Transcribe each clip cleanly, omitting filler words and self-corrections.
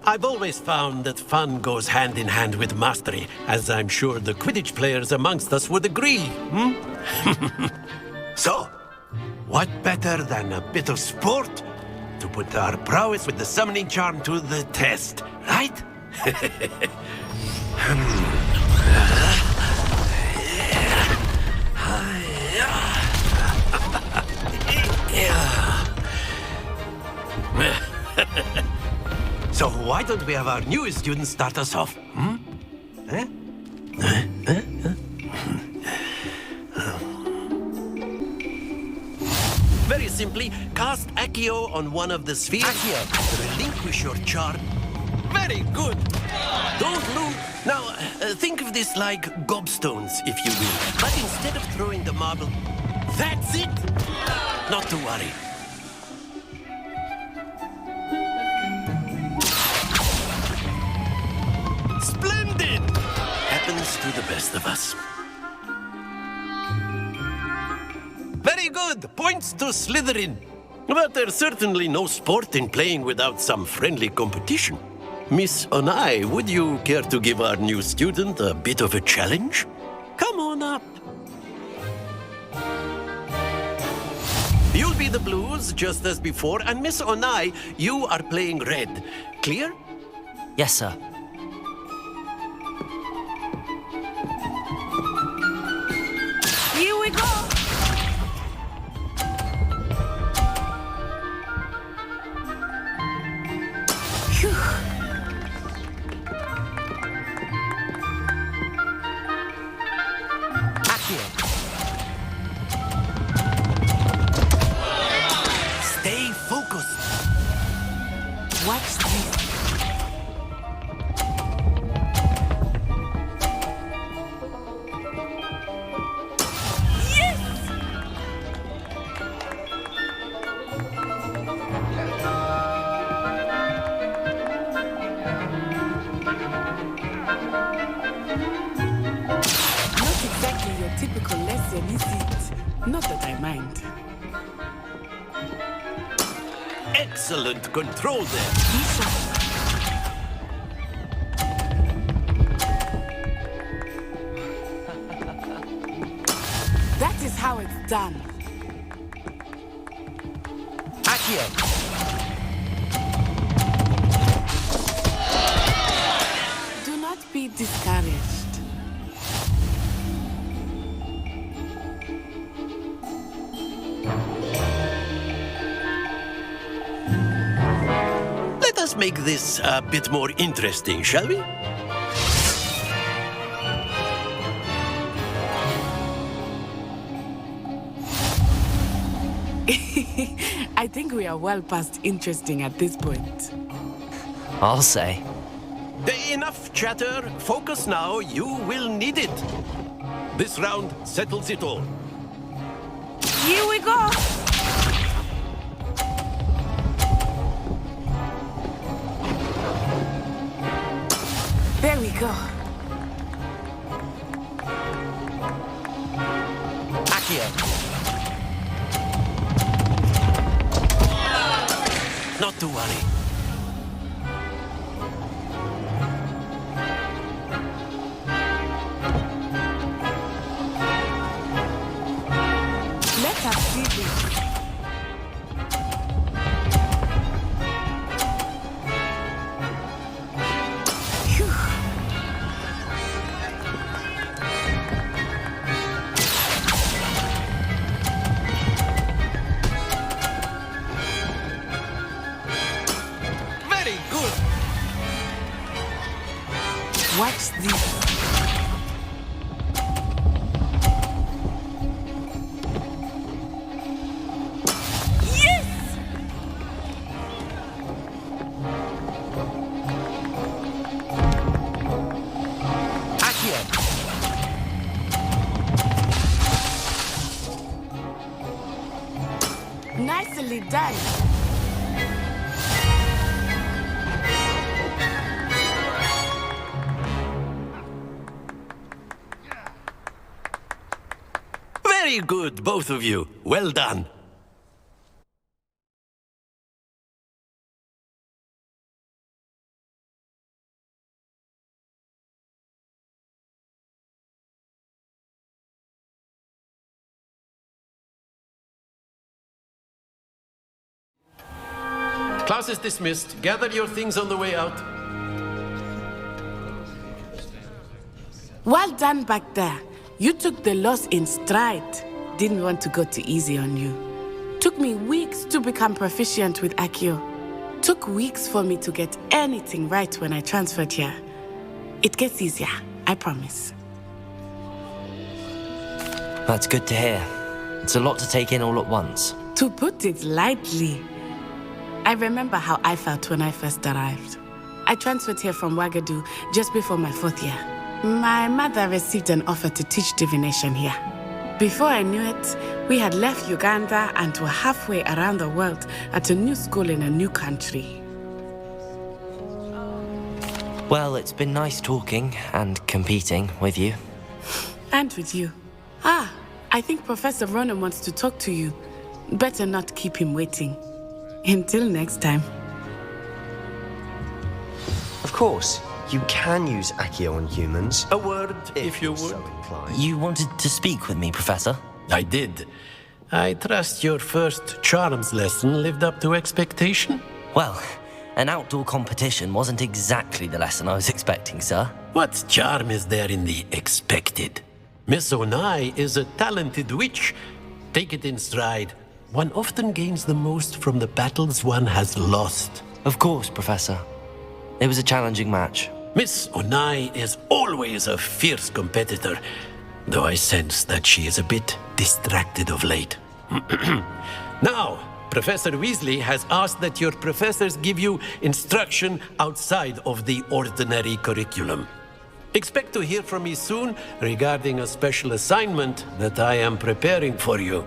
I've always found that fun goes hand in hand with mastery, as I'm sure the Quidditch players amongst us would agree, So, what better than a bit of sport to put our prowess with the summoning charm to the test, right? So why don't we have our newest student start us off? Very simply, cast Accio on one of the spheres. Accio! Relinquish your charm. Very good! Don't lose. Now, think of this like gobstones, if you will. But instead of throwing the marble, that's it! Not to worry. Splendid! Happens to the best of us. Very good! Points to Slytherin. But there's certainly no sport in playing without some friendly competition. Miss Onai, would you care to give our new student a bit of a challenge? Come on up. You'll be the blues, just as before, and Miss Onai, you are playing red. Clear? Yes, sir. Here we go! Stay focused. Watch this. Not exactly your typical lesson, is it? Not that I mind. Excellent control there. Lisa. That is how it's done. Accio. Do not be discouraged. Let us make this a bit more interesting, shall we? I think we are well past interesting at this point. I'll say. Enough chatter. Focus now. You will need it. This round settles it all. Here we go! There we go. Accio. Not to worry. Let us see this. Phew. Very good. Watch this. Yes! Accio. Nicely done. Very good, both of you. Well done. Class is dismissed. Gather your things on the way out. Well done back there. You took the loss in stride. Didn't want to go too easy on you. Took me weeks to become proficient with Accio. Took weeks for me to get anything right when I transferred here. It gets easier, I promise. That's good to hear. It's a lot to take in all at once. To put it lightly, I remember how I felt when I first arrived. I transferred here from Wagadu just before my 4th year. My mother received an offer to teach divination here. Before I knew it, we had left Uganda and were halfway around the world at a new school in a new country. Well, it's been nice talking and competing with you. And with you. I think Professor Ronan wants to talk to you. Better not keep him waiting. Until next time. Of course, you can use Accio on humans. A word, if you you're would. so inclined. You wanted to speak with me, Professor? I did. I trust your first charms lesson lived up to expectation? Well, an outdoor competition wasn't exactly the lesson I was expecting, sir. What charm is there in the expected? Miss Onai is a talented witch. Take it in stride. One often gains the most from the battles one has lost. Of course, Professor. It was a challenging match. Miss Onai is always a fierce competitor, though I sense that she is a bit distracted of late. Now, Professor Weasley has asked that your professors give you instruction outside of the ordinary curriculum. Expect to hear from me soon regarding a special assignment that I am preparing for you.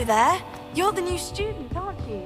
There. You're the new student, aren't you?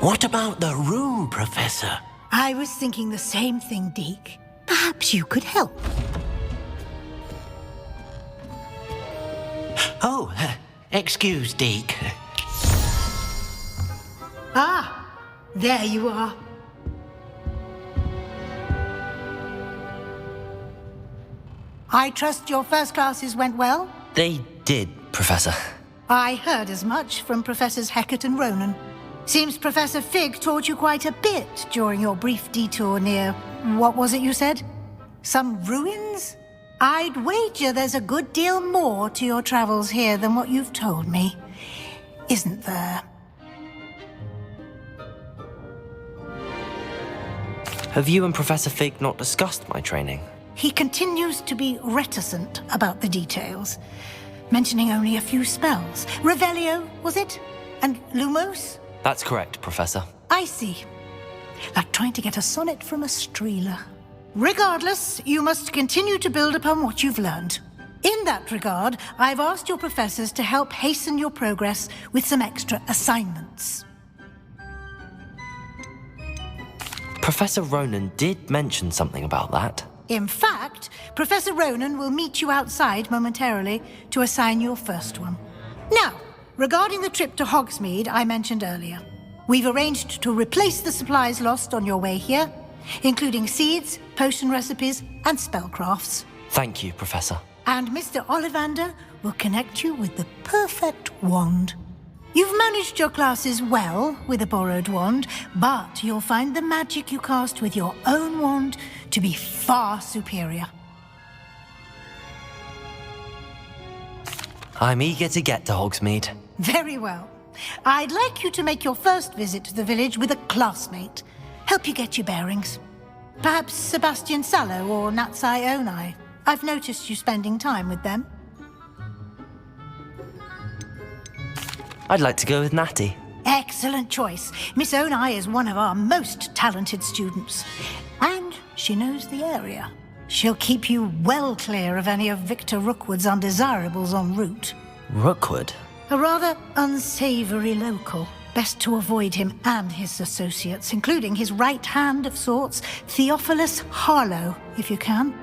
What about the room, Professor? I was thinking the same thing, Deke. Perhaps you could help. Oh, excuse, Deke. Ah, there you are. I trust your first classes went well? They did, Professor. I heard as much from Professors Hecat and Ronan. Seems Professor Fig taught you quite a bit during your brief detour near... what was it you said? Some ruins? I'd wager there's a good deal more to your travels here than what you've told me. Isn't there? Have you and Professor Fig not discussed my training? he continues to be reticent about the details, mentioning only a few spells. Revelio, was it? And Lumos? That's correct, Professor. I see. Like trying to get a sonnet from a streeler. Regardless, you must continue to build upon what you've learned. In that regard, I've asked your professors to help hasten your progress with some extra assignments. Professor Ronan did mention something about that. In fact, Professor Ronan will meet you outside momentarily to assign your first one. Now, regarding the trip to Hogsmeade I mentioned earlier, we've arranged to replace the supplies lost on your way here, including seeds, potion recipes, and spellcrafts. Thank you, Professor. And Mr. Ollivander will connect you with the perfect wand. You've managed your classes well with a borrowed wand, but you'll find the magic you cast with your own wand to be far superior. I'm eager to get to Hogsmeade. Very well. I'd like you to make your first visit to the village with a classmate. Help you get your bearings. Perhaps Sebastian Sallow or Natsai Onai. I've noticed you spending time with them. I'd like to go with Natty. Excellent choice. Miss Onai is one of our most talented students. And she knows the area. She'll keep you well clear of any of Victor Rookwood's undesirables en route. Rookwood? A rather unsavory local. Best to avoid him and his associates, including his right hand of sorts, Theophilus Harlow, if you can.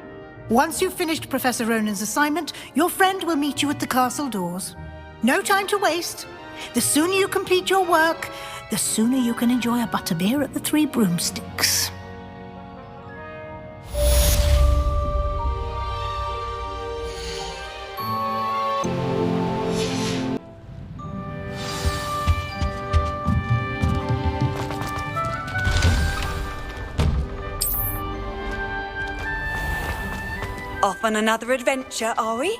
Once you've finished Professor Ronan's assignment, your friend will meet you at the castle doors. No time to waste. The sooner you complete your work, the sooner you can enjoy a butterbeer at the Three Broomsticks. Off on another adventure, are we?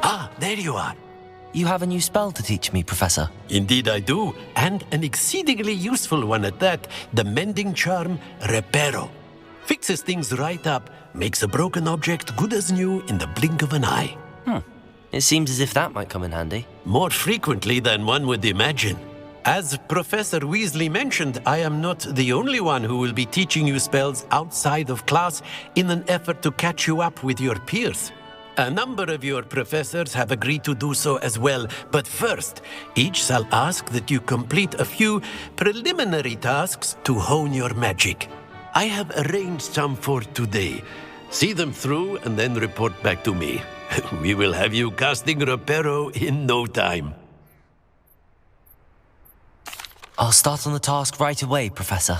Ah, there you are. You have a new spell to teach me, Professor. Indeed I do, and an exceedingly useful one at that. The mending charm, Reparo. Fixes things right up, makes a broken object good as new in the blink of an eye. It seems as if that might come in handy. More frequently than one would imagine. As Professor Weasley mentioned, I am not the only one who will be teaching you spells outside of class in an effort to catch you up with your peers. A number of your professors have agreed to do so as well, but first, each shall ask that you complete a few preliminary tasks to hone your magic. I have arranged some for today. See them through and then report back to me. We will have you casting Reparo in no time. I'll start on the task right away, Professor.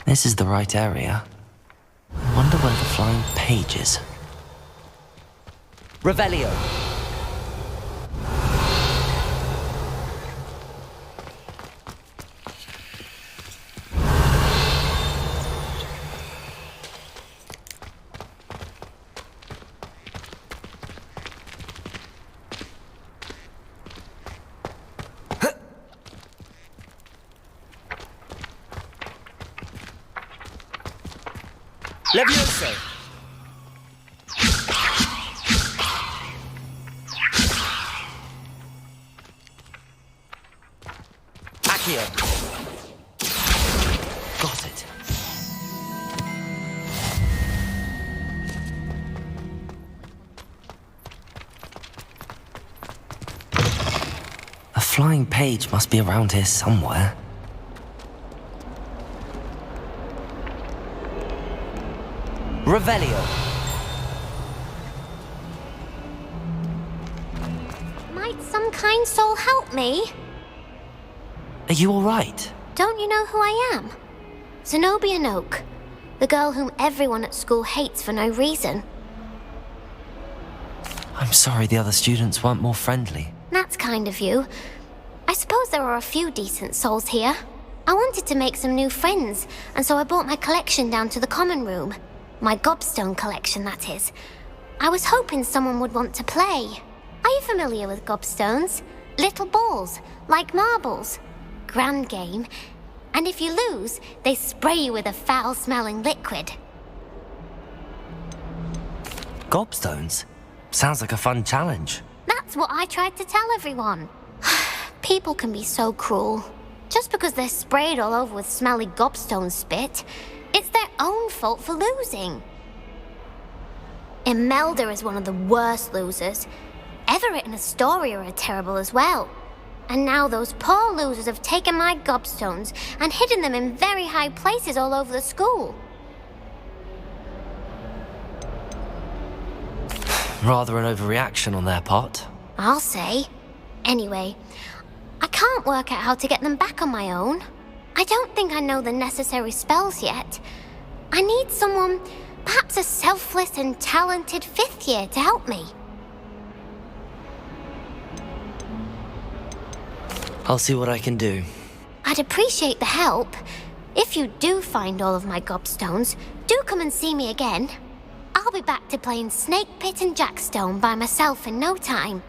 This is the right area. I wonder where the flying page is. Revelio! Levioso! Accio! Got it. A flying page must be around here somewhere. Revelio. Might some kind soul help me? Are you all right? Don't you know who I am? Zenobia Noak, the girl whom everyone at school hates for no reason. I'm sorry the other students weren't more friendly. That's kind of you. I suppose there are a few decent souls here. I wanted to make some new friends, and so I brought my collection down to the common room. My gobstone collection, that is. I was hoping someone would want to play. Are you familiar with gobstones? Little balls, like marbles. Grand game. And if you lose, they spray you with a foul-smelling liquid. Gobstones? Sounds like a fun challenge. That's what I tried to tell everyone. People can be so cruel. Just because they're sprayed all over with smelly gobstone spit, it's their own fault for losing. Imelda is one of the worst losers. Everett and Astoria are terrible as well. And now those poor losers have taken my gobstones and hidden them in very high places all over the school. Rather an overreaction on their part. I'll say. Anyway, I can't work out how to get them back on my own. I don't think I know the necessary spells yet. I need someone, perhaps a selfless and talented 5th year to help me. I'll see what I can do. I'd appreciate the help. If you do find all of my gobstones, do come and see me again. I'll be back to playing Snake Pit and Jackstone by myself in no time.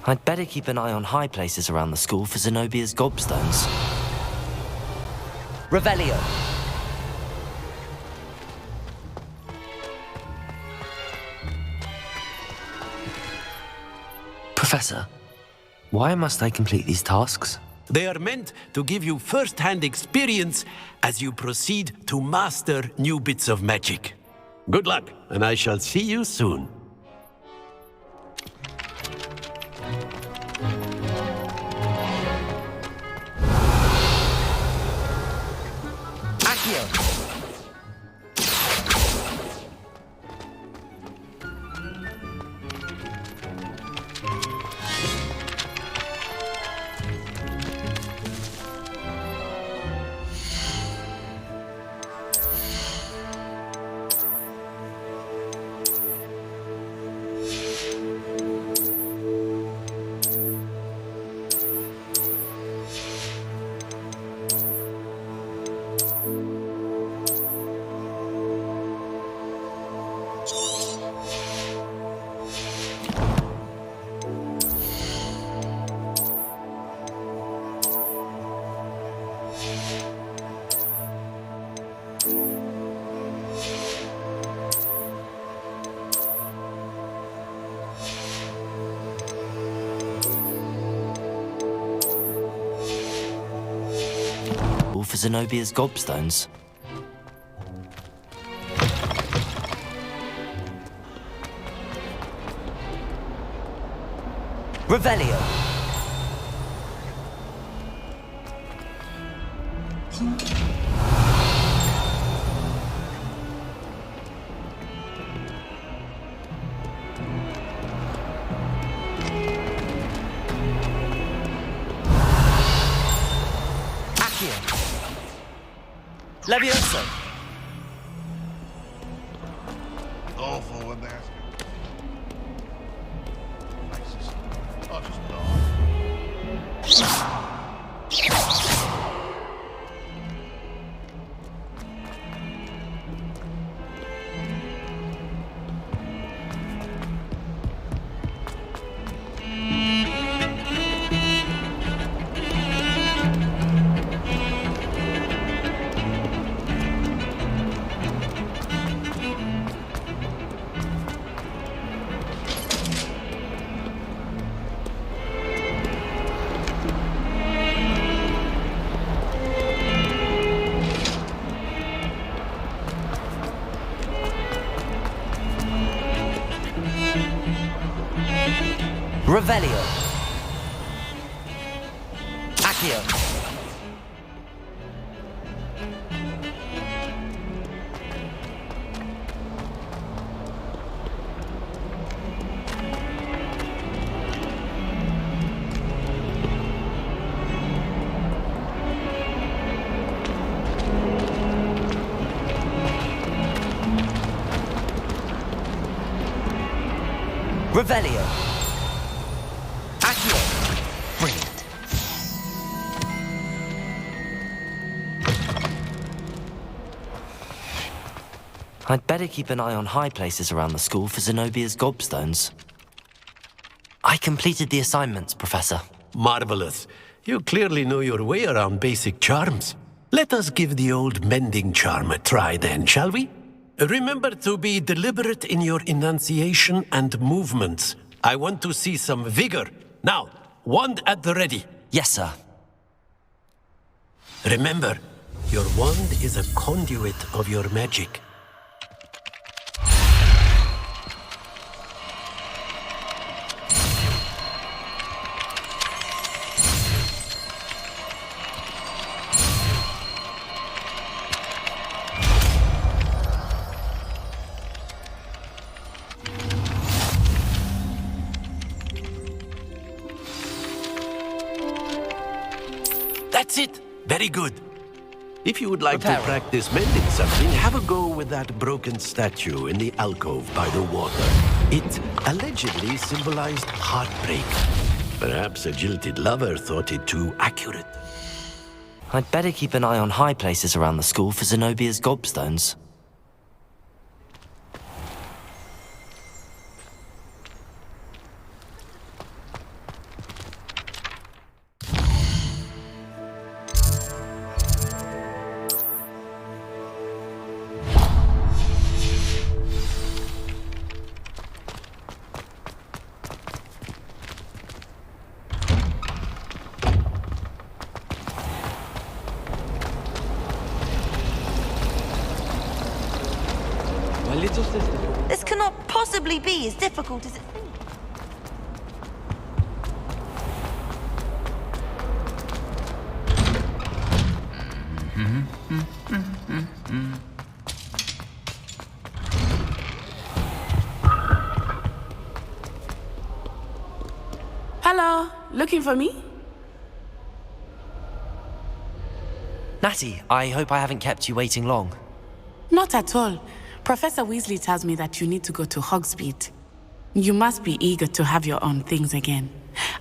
I'd better keep an eye on high places around the school for Zenobia's gobstones. Revelio! Professor, why must I complete these tasks? They are meant to give you first-hand experience as you proceed to master new bits of magic. Good luck, and I shall see you soon. For Zenobia's gobstones. Revelio! Levioso! Awful and nasty. I'll just Revelio! Accio! Revelio. Accio. Brilliant. I'd better keep an eye on high places around the school for Zenobia's gobstones. I completed the assignments, Professor. Marvelous. You clearly know your way around basic charms. Let us give the old mending charm a try then, shall we? Remember to be deliberate in your enunciation and movements. I want to see some vigor. Now, wand at the ready. Yes, sir. Remember, your wand is a conduit of your magic. That's it. Very good. If you would like to practice mending something, have a go with that broken statue in the alcove by the water. It allegedly symbolized heartbreak. Perhaps a jilted lover thought it too accurate. I'd better keep an eye on high places around the school for Zenobia's gobstones. This cannot possibly be as difficult as it seems. Hello, looking for me? Natty, I hope I haven't kept you waiting long. Not at all. Professor Weasley tells me that you need to go to Hogsmeade. You must be eager to have your own things again.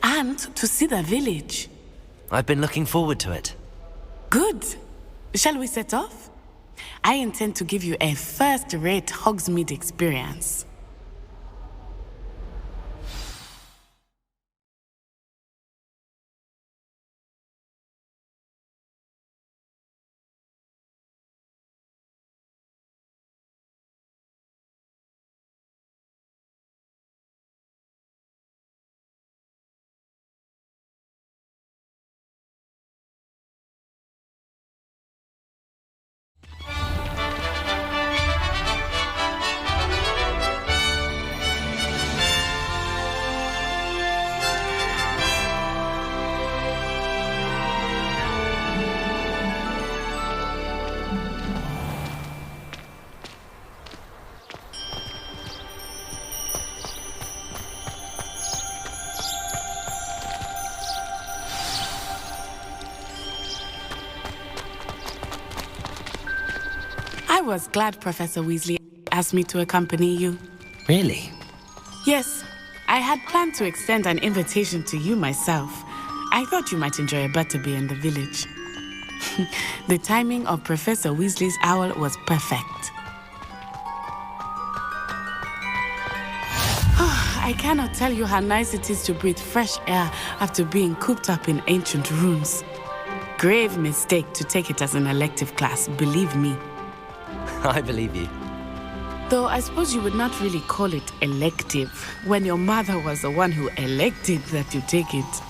And to see the village. I've been looking forward to it. Good. Shall we set off? I intend to give you a first-rate Hogsmeade experience. I was glad Professor Weasley asked me to accompany you. Really? Yes, I had planned to extend an invitation to you myself. I thought you might enjoy a butterbeer in the village. The timing of Professor Weasley's owl was perfect. I cannot tell you how nice it is to breathe fresh air after being cooped up in ancient rooms. Grave mistake to take it as an elective class, believe me. I believe you. Though I suppose you would not really call it elective when your mother was the one who elected that you take it.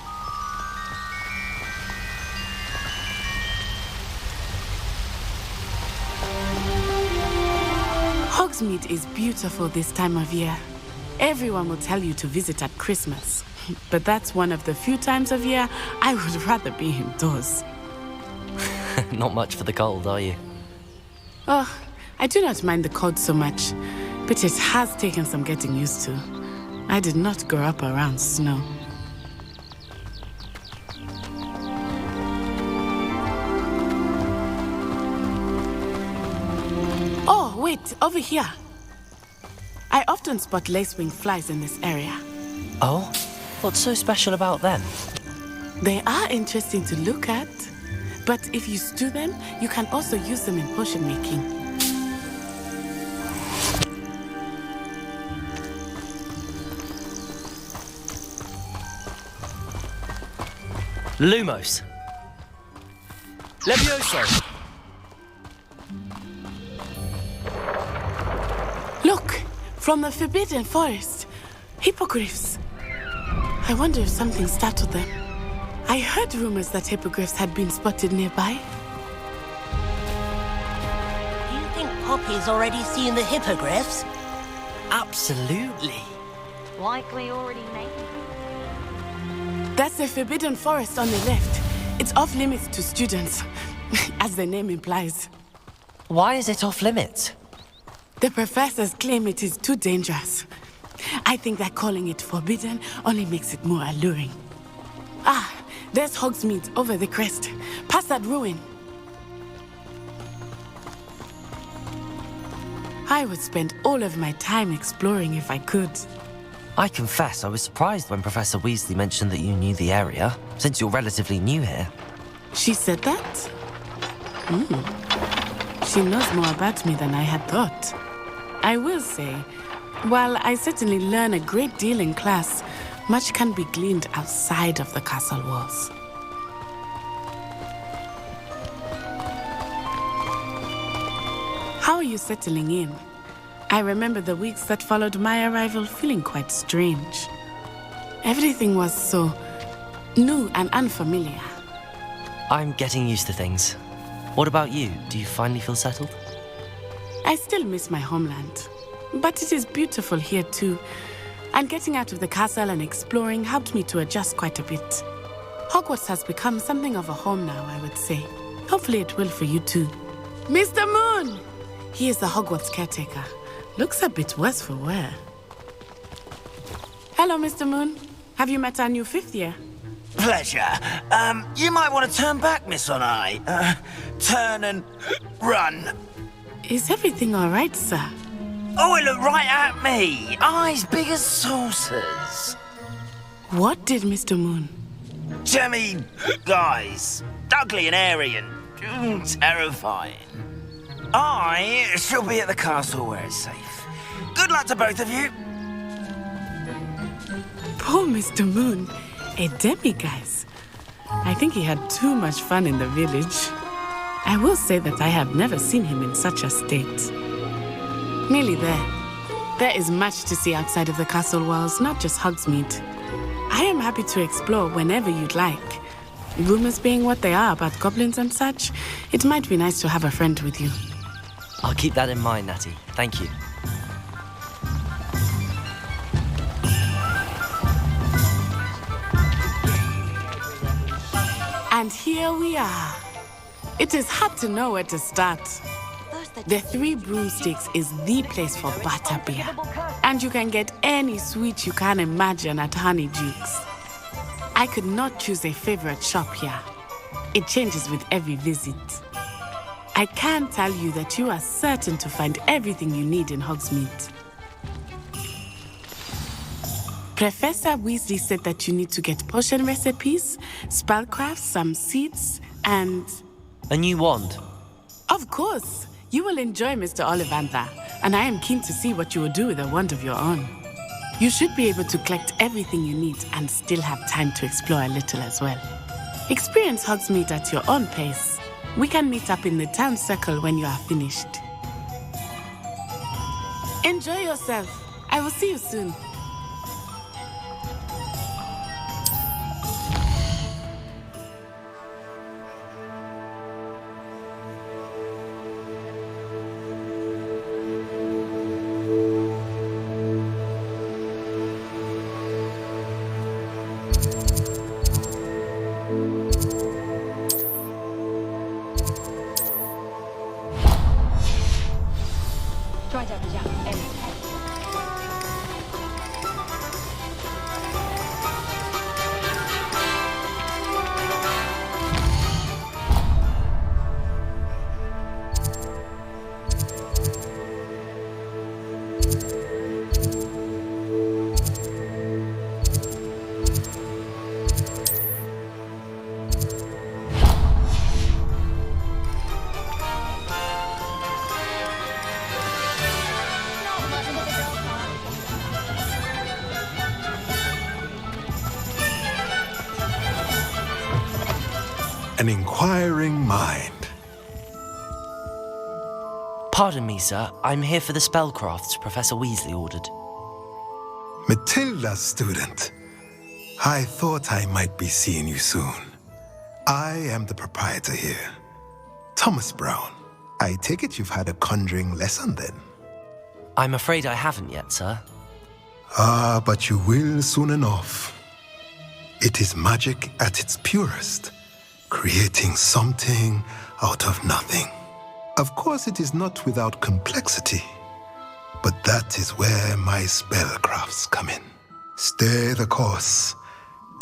Hogsmeade is beautiful this time of year. Everyone will tell you to visit at Christmas. But that's one of the few times of year I would rather be indoors. Not much for the cold, are you? Oh, I do not mind the cold so much, but it has taken some getting used to. I did not grow up around snow. Oh, wait, over here. I often spot lacewing flies in this area. Oh? What's so special about them? They are interesting to look at, but if you stew them, you can also use them in potion making. Lumos. Levioso. Look! From the Forbidden Forest. Hippogriffs. I wonder if something startled them. I heard rumors that hippogriffs had been spotted nearby. Do you think Poppy's already seen the hippogriffs? Absolutely. Likely already named. That's the Forbidden Forest on the left. It's off limits to students, as the name implies. Why is it off limits? The professors claim it is too dangerous. I think that calling it forbidden only makes it more alluring. Ah, there's Hogsmeade over the crest, past that ruin. I would spend all of my time exploring if I could. I confess I was surprised when Professor Weasley mentioned that you knew the area, since you're relatively new here. She said that? She knows more about me than I had thought. I will say, while I certainly learn a great deal in class, much can be gleaned outside of the castle walls. How are you settling in? I remember the weeks that followed my arrival feeling quite strange. Everything was so new and unfamiliar. I'm getting used to things. What about you? Do you finally feel settled? I still miss my homeland, but it is beautiful here too. And getting out of the castle and exploring helped me to adjust quite a bit. Hogwarts has become something of a home now, I would say. Hopefully it will for you too. Mr. Moon! He is the Hogwarts caretaker. Looks a bit worse for wear. Hello, Mr. Moon. Have you met our new fifth year? Pleasure. You might want to turn back, Miss Onai. Turn and run. Is everything all right, sir? Oh, it looked right at me. Eyes big as saucers. What did Mr. Moon? Jemmy guys. Ugly and airy and terrifying. I shall be at the castle where it's safe. Good luck to both of you. Poor Mr. Moon. A demiguise. I think he had too much fun in the village. I will say that I have never seen him in such a state. Nearly there. There is much to see outside of the castle walls, not just Hogsmeade. I am happy to explore whenever you'd like. Rumors being what they are about goblins and such, it might be nice to have a friend with you. I'll keep that in mind, Natty. Thank you. And here we are. It is hard to know where to start. The Three Broomsticks is the place for butterbeer. And you can get any sweet you can imagine at Honeydukes. I could not choose a favorite shop here. It changes with every visit. I can tell you that you are certain to find everything you need in Hogsmeade. Professor Weasley said that you need to get potion recipes, spellcrafts, some seeds, and... A new wand. Of course! You will enjoy Mr. Ollivander, and I am keen to see what you will do with a wand of your own. You should be able to collect everything you need and still have time to explore a little as well. Experience Hogsmeade at your own pace. We can meet up in the town circle when you are finished. Enjoy yourself. I will see you soon. an inquiring mind. Pardon me, sir. I'm here for the spellcrafts Professor Weasley ordered. Matilda's student. I thought I might be seeing you soon. I am the proprietor here, Thomas Brown. I take it you've had a conjuring lesson then? I'm afraid I haven't yet, sir. Ah, but you will soon enough. It is magic at its purest, creating something out of nothing. Of course, it is not without complexity, but that is where my spellcrafts come in. Stay the course,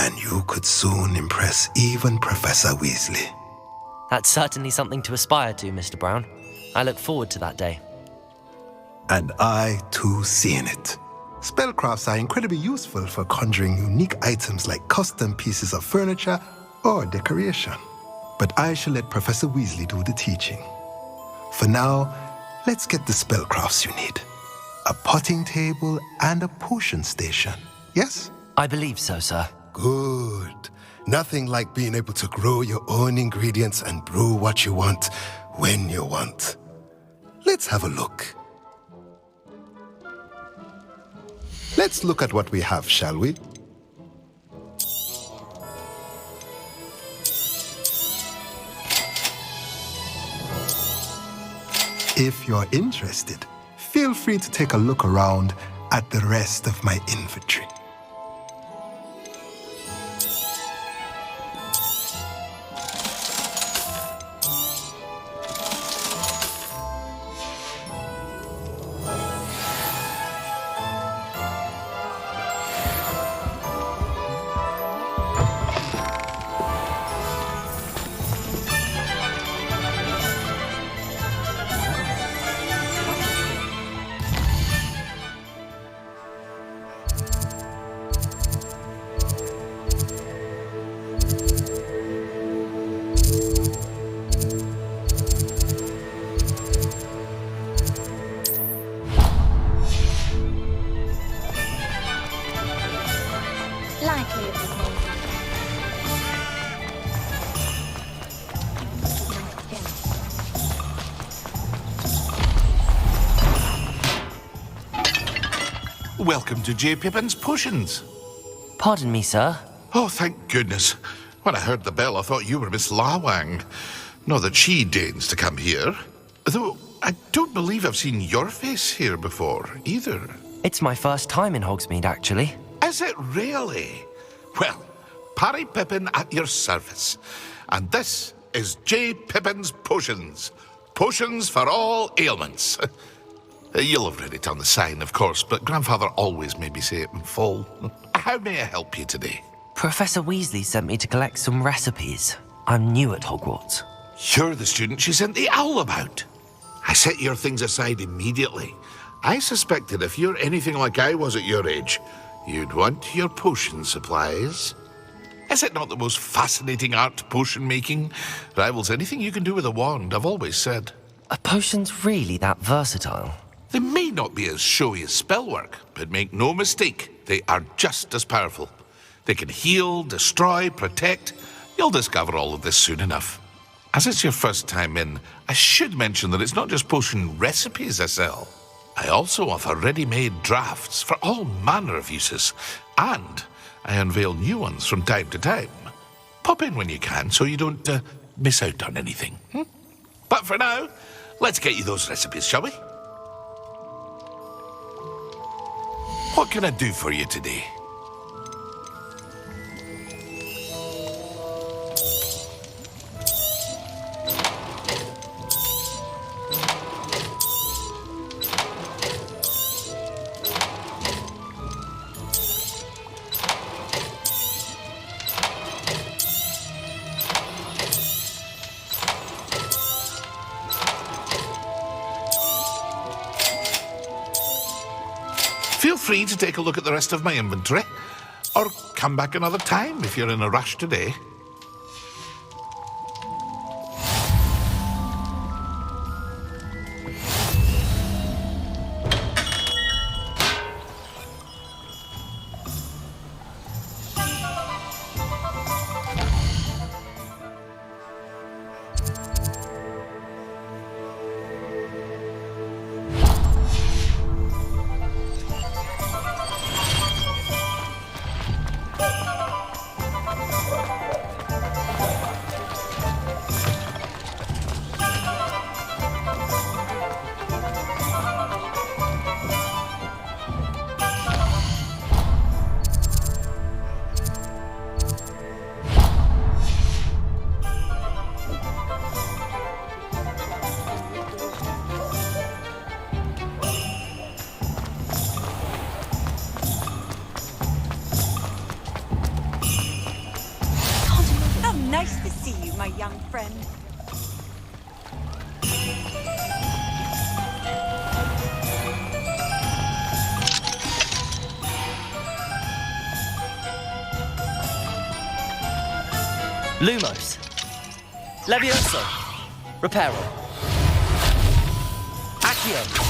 and you could soon impress even Professor Weasley. That's certainly something to aspire to, Mr. Brown. I look forward to that day. And I, too, seeing it. Spellcrafts are incredibly useful for conjuring unique items like custom pieces of furniture or decoration. But I shall let Professor Weasley do the teaching. For now, let's get the spellcrafts you need. A potting table and a potion station, yes? I believe so, sir. Good. Nothing like being able to grow your own ingredients and brew what you want when you want. Let's have a look. Let's look at what we have, shall we? If you're interested, feel free to take a look around at the rest of my inventory. Welcome to J. Pippin's Potions. Pardon me, sir. Oh, thank goodness. When I heard the bell, I thought you were Miss Lawang. Not that she deigns to come here. Though, I don't believe I've seen your face here before, either. It's my first time in Hogsmeade, actually. Is it really? Well, Parry Pippin at your service. And this is J. Pippin's Potions. Potions for all ailments. You'll have read it on the sign, of course, but Grandfather always made me say it in full. How may I help you today? Professor Weasley sent me to collect some recipes. I'm new at Hogwarts. You're the student she sent the owl about. I set your things aside immediately. I suspected if you're anything like I was at your age, you'd want your potion supplies. Is it not the most fascinating art, potion making? Rivals anything you can do with a wand, I've always said. Are potions really that versatile? They may not be as showy as spellwork, but make no mistake, they are just as powerful. They can heal, destroy, protect. You'll discover all of this soon enough. As it's your first time in, I should mention that it's not just potion recipes I sell. I also offer ready-made drafts for all manner of uses, and I unveil new ones from time to time. Pop in when you can so you don't miss out on anything. But for now, let's get you those recipes, shall we? What can I do for you today? Feel free to take a look at the rest of my inventory, or come back another time if you're in a rush today. Nice to see you, my young friend. Lumos. Levioso. Reparo. Accio.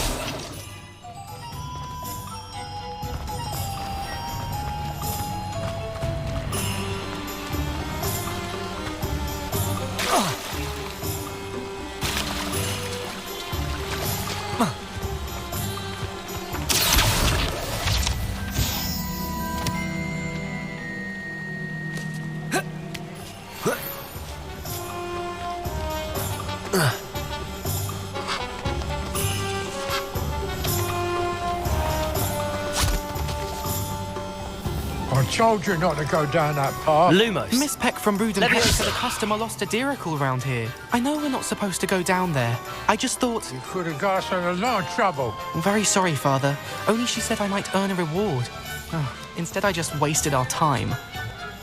I told you not to go down that path. Lumos. Miss Peck from Rudin Levioso. said a customer lost a Diracle around here. I know we're not supposed to go down there. I just thought... You could have got us in a lot of trouble. I'm very sorry, Father. Only she said I might earn a reward. Oh, instead, I just wasted our time.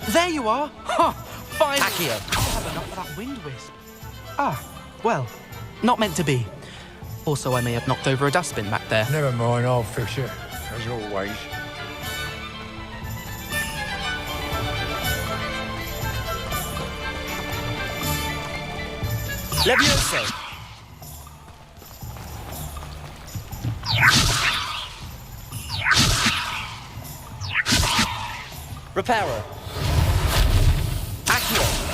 There you are! Ha! Finally! Accio. I'll have enough of that wind wisp. Ah, well, not meant to be. Also, I may have knocked over a dustbin back there. Never mind, I'll fix it, as always. Levioso. Reparo. Accio.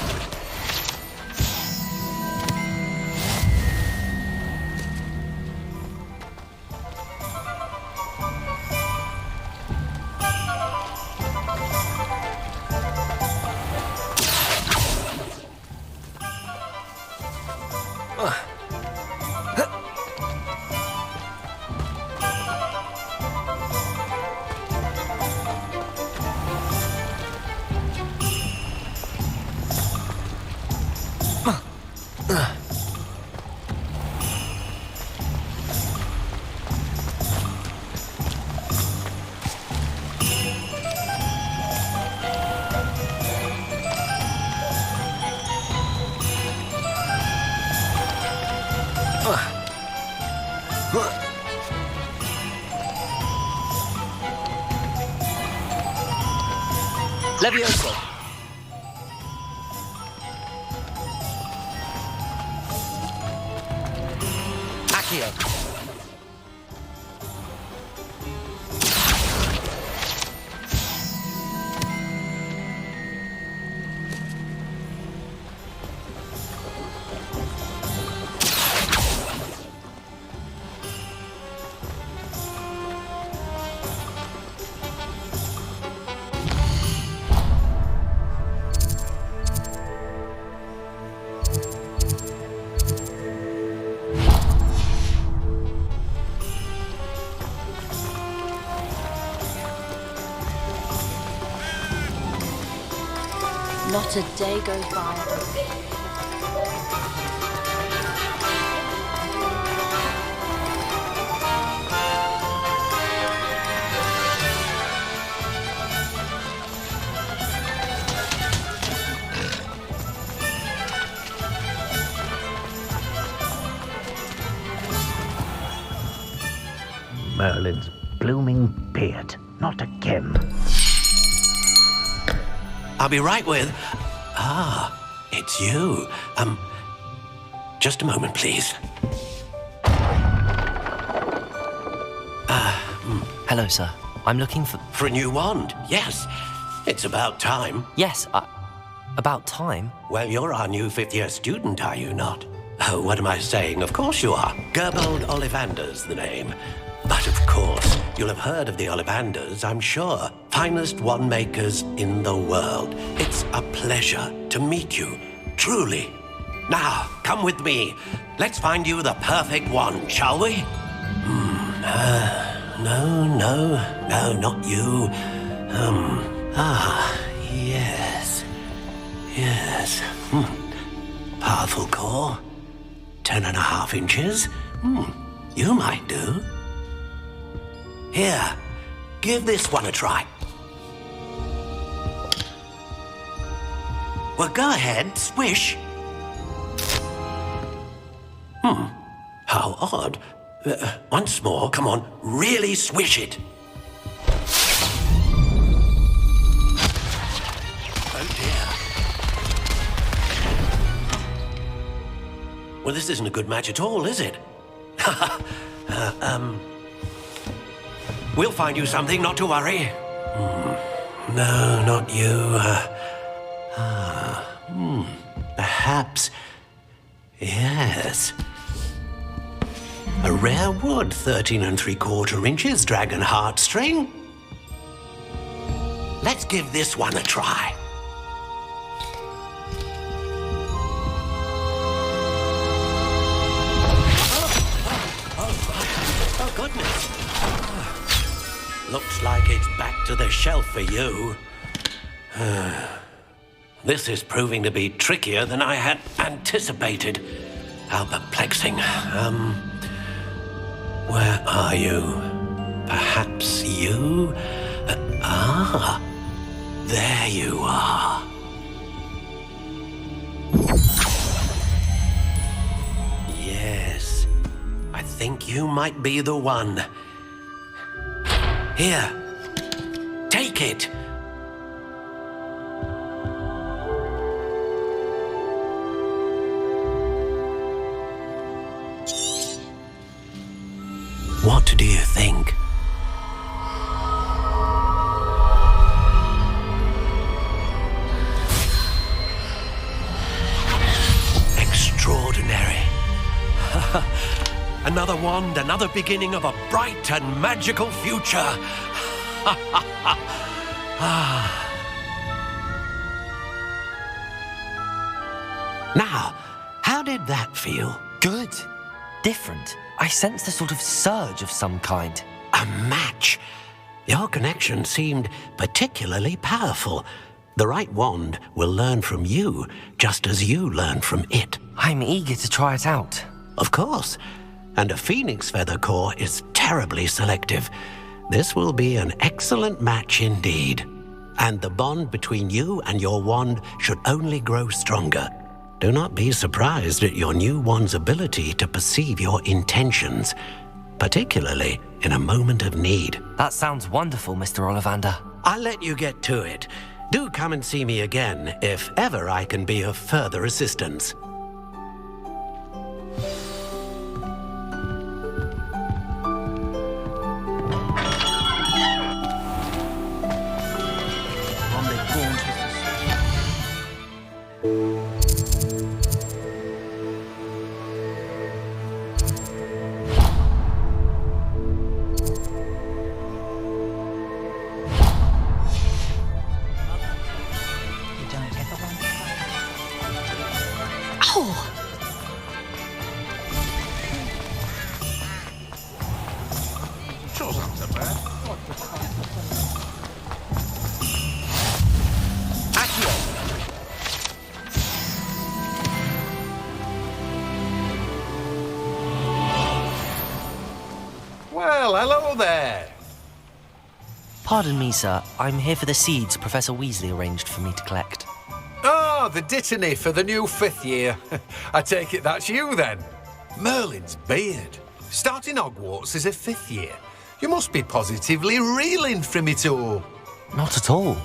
Levioso. Accio. Not a day goes by. Merlin's blooming beard. Not again. I'll be right with... Ah, it's you. Just a moment, please. Hello, sir. I'm looking for... For a new wand, yes. It's about time. Yes, about time? Well, you're our new fifth-year student, are you not? Oh, what am I saying? Of course you are. Gerbold Ollivander's the name. But of course, you'll have heard of the Ollivanders, I'm sure. Finest wand makers in the world. It's a pleasure to meet you, truly. Now, come with me. Let's find you the perfect wand, shall we? No, not you. Yes. Powerful core. 10.5 inches. You might do. Here, give this one a try. Well, go ahead, swish. How odd. Once more, come on, really swish it. Oh dear. Well, this isn't a good match at all, is it? We'll find you something, not to worry. No, not you. Perhaps. Yes. A rare wood, 13 3/4 inches, dragon heartstring. Let's give this one a try. Oh, goodness. Looks like it's back to the shelf for you. This is proving to be trickier than I had anticipated. How perplexing. Where are you? Perhaps you? There you are. Yes, I think you might be the one. Here, take it. What do you think? Extraordinary. Another wand, another beginning of a bright and magical future. Now, how did that feel? Good. Different. I sensed a sort of surge of some kind. A match. Your connection seemed particularly powerful. The right wand will learn from you, just as you learn from it. I'm eager to try it out. Of course. And a phoenix feather core is terribly selective. This will be an excellent match indeed. And the bond between you and your wand should only grow stronger. Do not be surprised at your new wand's ability to perceive your intentions, particularly in a moment of need. That sounds wonderful, Mr. Ollivander. I'll let you get to it. Do come and see me again if ever I can be of further assistance. Well, hello there. Pardon me, sir. I'm here for the seeds Professor Weasley arranged for me to collect. Oh, the dittany for the new 5th year. I take it that's you, then. Merlin's beard. Starting Hogwarts as a 5th year. You must be positively reeling from it all. Not at all.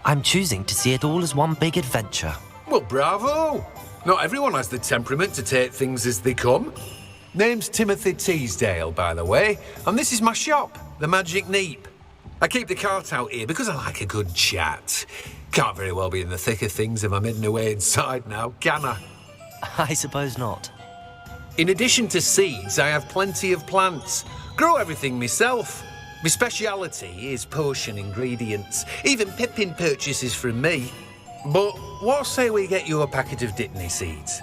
I'm choosing to see it all as one big adventure. Well, bravo. Not everyone has the temperament to take things as they come. Name's Timothy Teasdale, by the way, and this is my shop, the Magic Neep. I keep the cart out here because I like a good chat. Can't very well be in the thick of things if I'm hidden away inside now, can I? I suppose not. In addition to seeds, I have plenty of plants. Grow everything myself. My speciality is potion ingredients. Even Pippin purchases from me. But what say we get you a packet of Dittany seeds?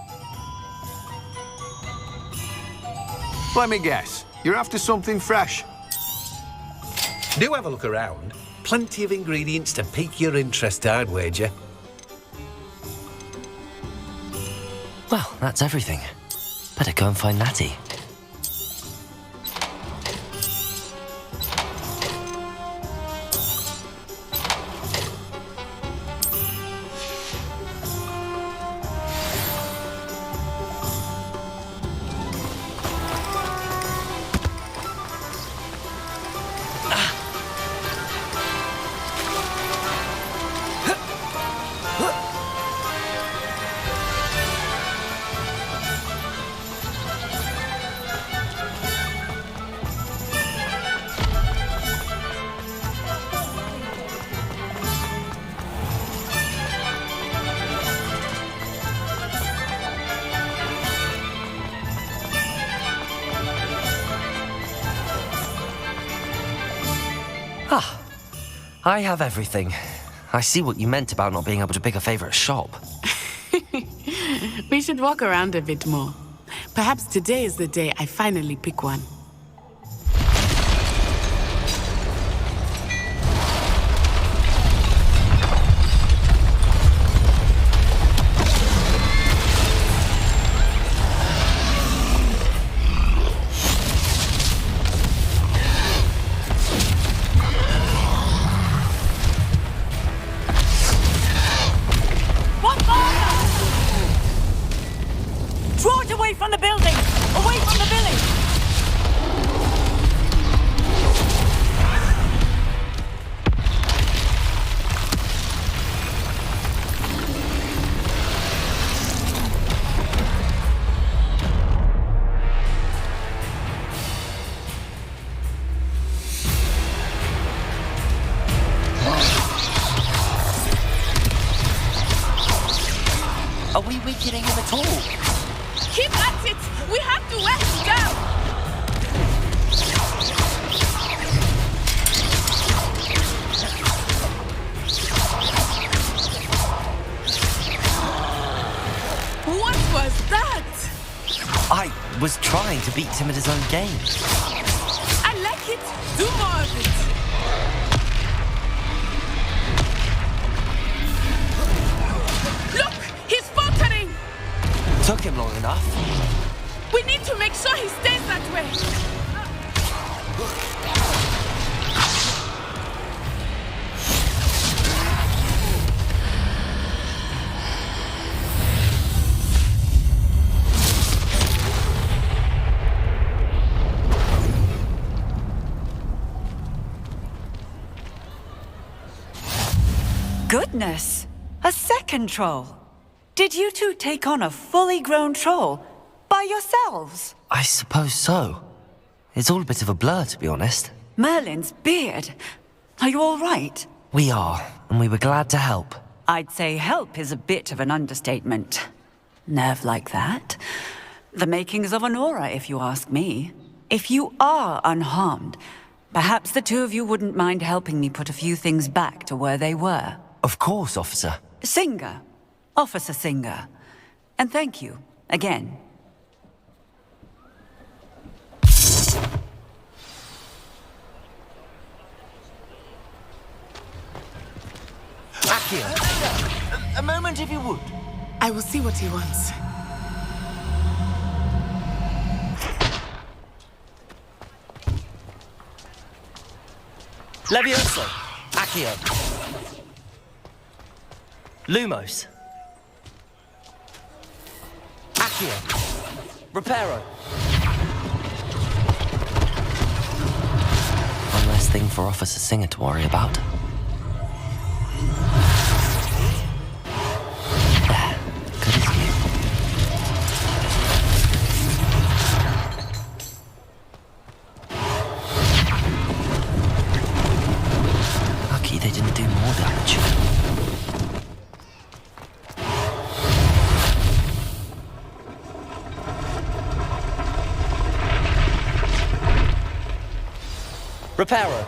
Let me guess. You're after something fresh. Do have a look around. Plenty of ingredients to pique your interest, I'd wager. Well, that's everything. Better go and find Natty. I have everything. I see what you meant about not being able to pick a favorite shop. We should walk around a bit more. Perhaps today is the day I finally pick one. Draw it away from the building! Away from the village! Are we weakening him at all? Keep at it! We have to wear him down! What was that? I was trying to beat him at his own game. I like it. Do more of it. Look! He's faltering! Took him long enough. We need to make sure he stays that way. Goodness! A second troll! Did you two take on a fully grown troll by yourselves? I suppose so. It's all a bit of a blur, to be honest. Merlin's beard. Are you all right? We are, and we were glad to help. I'd say help is a bit of an understatement. Nerve like that. The makings of an aura, if you ask me. If you are unharmed, perhaps the two of you wouldn't mind helping me put a few things back to where they were. Of course, officer. Singer. Officer Singer. And thank you, again. Akio, a moment if you would. I will see what he wants. Levioso. Akio. Lumos. Akio. Reparo. One less thing for Officer Singer to worry about. There. Good as new. Lucky they didn't do more damage. Reparo.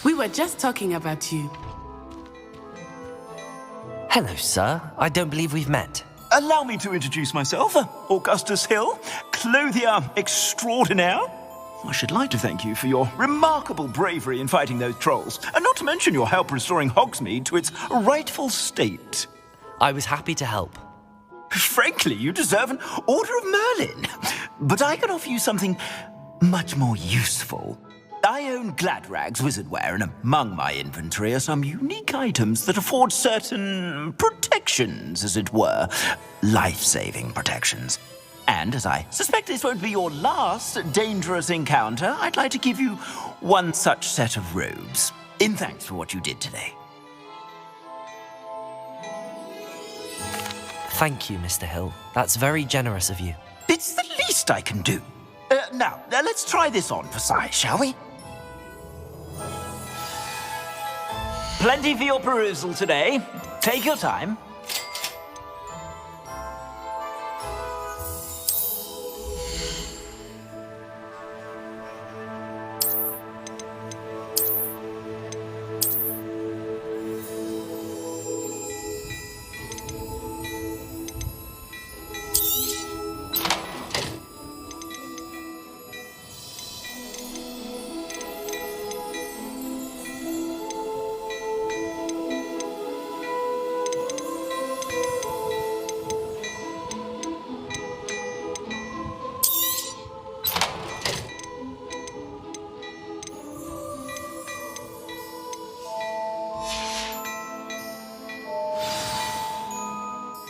We were just talking about you. Hello, sir. I don't believe we've met. Allow me to introduce myself, Augustus Hill, clothier extraordinaire. I should like to thank you for your remarkable bravery in fighting those trolls, and not to mention your help restoring Hogsmeade to its rightful state. I was happy to help. Frankly, you deserve an Order of Merlin. But I can offer you something much more useful. I own Gladrag's wizardware, and among my inventory are some unique items that afford certain protections, as it were. Life-saving protections. And as I suspect this won't be your last dangerous encounter, I'd like to give you one such set of robes, in thanks for what you did today. Thank you, Mr. Hill. That's very generous of you. It's the least I can do. Now, let's try this on for size, shall we? Plenty for your perusal today. Take your time.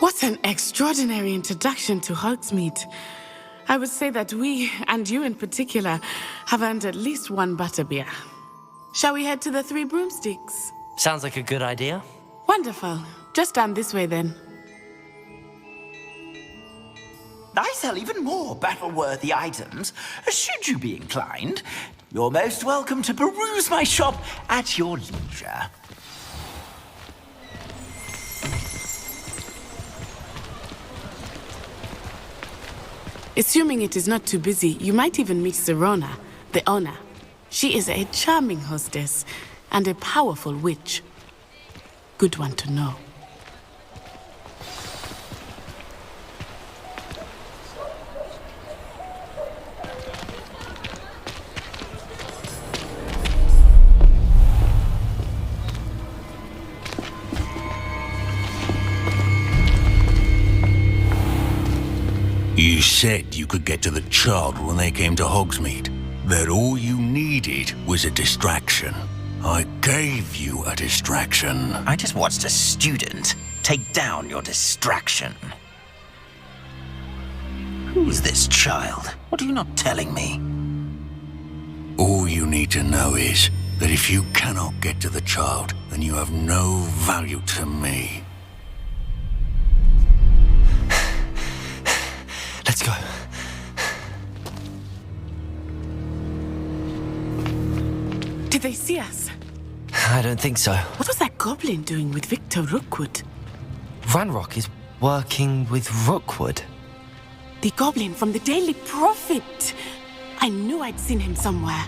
What an extraordinary introduction to Hogsmeade. I would say that we, and you in particular, have earned at least one butterbeer. Shall we head to the Three Broomsticks? Sounds like a good idea. Wonderful. Just down this way then. I sell even more battle-worthy items. Should you be inclined, you're most welcome to peruse my shop at your leisure. Assuming it is not too busy, you might even meet Serona, the owner. She is a charming hostess and a powerful witch. Good one to know. You said you could get to the child when they came to Hogsmeade. That all you needed was a distraction. I gave you a distraction. I just watched a student take down your distraction. Who's this child? What are you not telling me? All you need to know is that if you cannot get to the child, then you have no value to me. Let's go. Did they see us? I don't think so. What was that goblin doing with Victor Rookwood? Ranrock is working with Rookwood. The goblin from the Daily Prophet. I knew I'd seen him somewhere.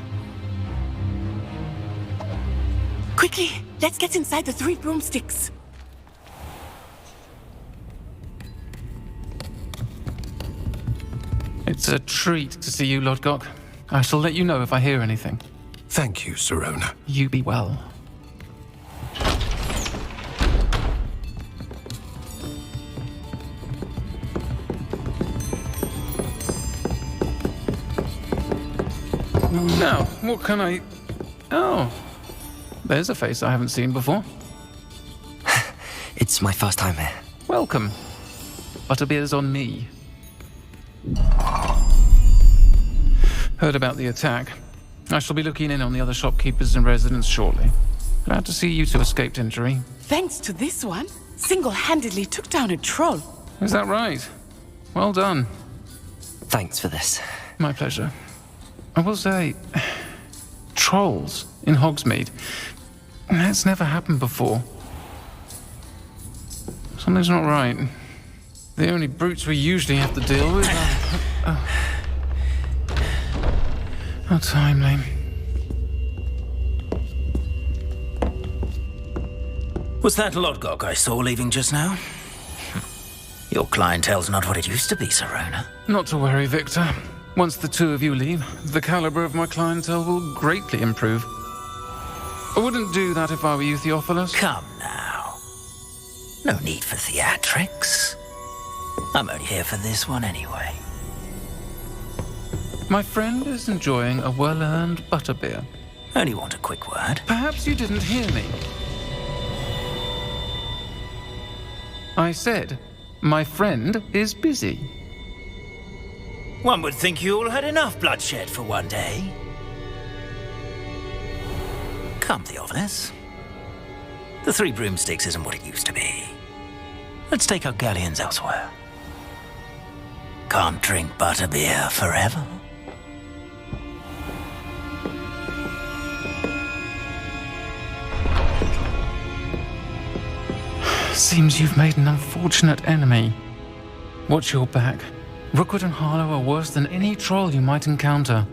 Quickly, let's get inside the Three Broomsticks. It's a treat to see you, Lodgok. I shall let you know if I hear anything. Thank you, Serona. You be well. Now, what can I... Oh, there's a face I haven't seen before. It's my first time here. Welcome. Butterbeer's on me. Heard about the attack. I shall be looking in on the other shopkeepers and residents shortly. Glad to see you two escaped injury. Thanks to this one, single-handedly took down a troll. Is that right? Well done. Thanks for this. My pleasure. I will say, trolls in Hogsmeade. That's never happened before. Something's not right. The only brutes we usually have to deal with are... How timely. Was that Lodgok I saw leaving just now? Your clientele's not what it used to be, Serona. Not to worry, Victor. Once the two of you leave, the caliber of my clientele will greatly improve. I wouldn't do that if I were you, Theophilus. Come now. No need for theatrics. I'm only here for this one anyway. My friend is enjoying a well-earned butterbeer. Only want a quick word. Perhaps you didn't hear me. I said, my friend is busy. One would think you all had enough bloodshed for one day. Come, Theophilus. The Three Broomsticks isn't what it used to be. Let's take our galleons elsewhere. Can't drink butterbeer forever. Seems you've made an unfortunate enemy. Watch your back. Rookwood and Harlow are worse than any troll you might encounter.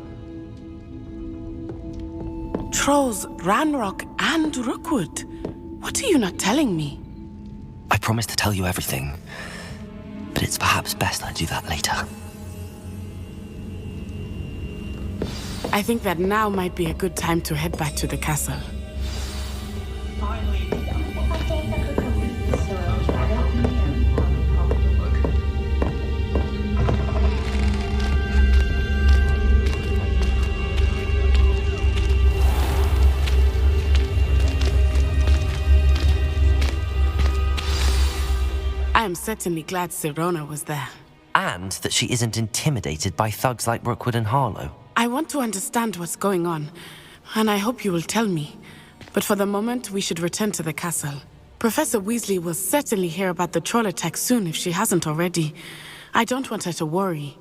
Trolls, Ranrock, and Rookwood. What are you not telling me? I promised to tell you everything, but it's perhaps best I do that later. I think that now might be a good time to head back to the castle. I am certainly glad Sirona was there. And that she isn't intimidated by thugs like Rookwood and Harlow. I want to understand what's going on, and I hope you will tell me. But for the moment, we should return to the castle. Professor Weasley will certainly hear about the troll attack soon if she hasn't already. I don't want her to worry.